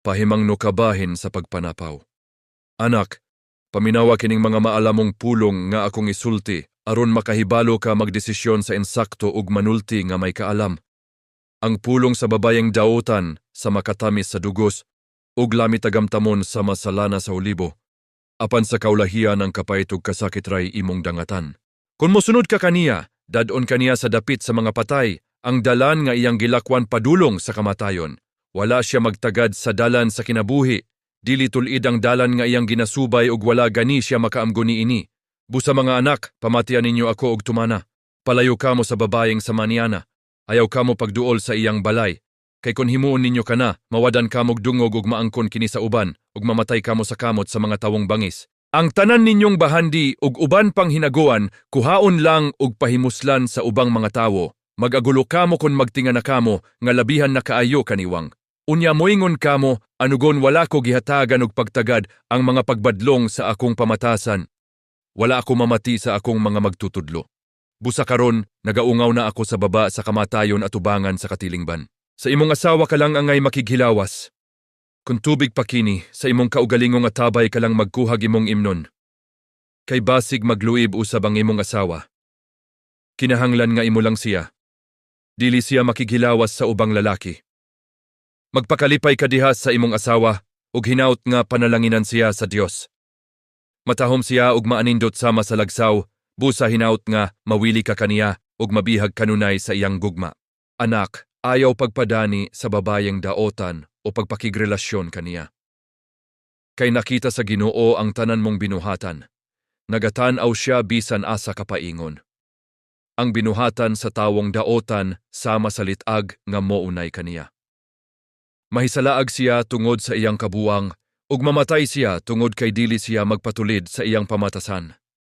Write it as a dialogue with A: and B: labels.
A: pahimang no kabahin sa pagpanapaw. Anak, paminawa kining mga maalamong pulong nga akong isulti aron makahibalo ka magdesisyon sa insakto ug manulti nga may kaalam. Ang pulong sa babayeng daotan sa makatamis sa dugos ug lami tagamtamon sa masalana sa ulibo. Apan sa kaulahian ang kapaytog kasakit ray imong dangatan. Kung mosunod ka kaniya, dadon kaniya sa dapit sa mga patay, ang dalan nga iyang gilakwan padulong sa kamatayon. Wala siya magtagad sa dalan sa kinabuhi, dili tulid ang dalan nga iyang ginasubay ug wala gani siya makaamgo niini. Busa mga anak, pamatian ninyo ako og tumana. Palayo kamo sa babayeng sa maniana. Ayaw kamo pagduol sa iyang balay. Kay kun himuon ninyo kana, mawadan kamog dungog ug maangkon kini sa uban ug mamatay kamo sa kamot sa mga tawong bangis. Ang tanan ninyong bahandi ug uban pang hinaguan, kuhaon lang ug pahimuslan sa ubang mga tawo. Magagulo kamo kun magtingana kamo nga labihan na kaayo kaniwang. Unya moingon kamo, anugon wala ko gihatagan og pagtagad ang mga pagbadlong sa akong pamatasan. Wala ako mamati sa akong mga magtutudlo. Busa karon, nagaungaw na ako sa baba sa kamatayon at ubangan sa katilingban. Sa imong asawa ka lang angay makighilawas. Kung tubig pa kini, sa imong kaugalingong atabay ka lang magkuhag imong imnon. Kay basig magluib usab ang imong asawa. Kinahanglan nga imo lang siya. Dili siya makighilawas sa ubang lalaki. Magpakalipay ka diha sa imong asawa ug hinaut nga panalanginan siya sa Dios. Matahom siya ug maanindot sama sa lagsaw, busa hinaut nga mawili ka kaniya ug mabihag kanunay sa iyang gugma. Anak, ayaw pagpadani sa babayeng daotan o pagpakigrelasyon kaniya. Kay nakita sa Ginoo ang tanan mong binuhatan. Nagatanaw siya bisan asa kapaingon. Ang binuhatan sa tawong daotan sama sa litag nga mounay kaniya. Mahisalaag siya tungod sa iyang kabuwang ug mamatay siya tungod kay dili siya magpatulid sa iyang pamatasan.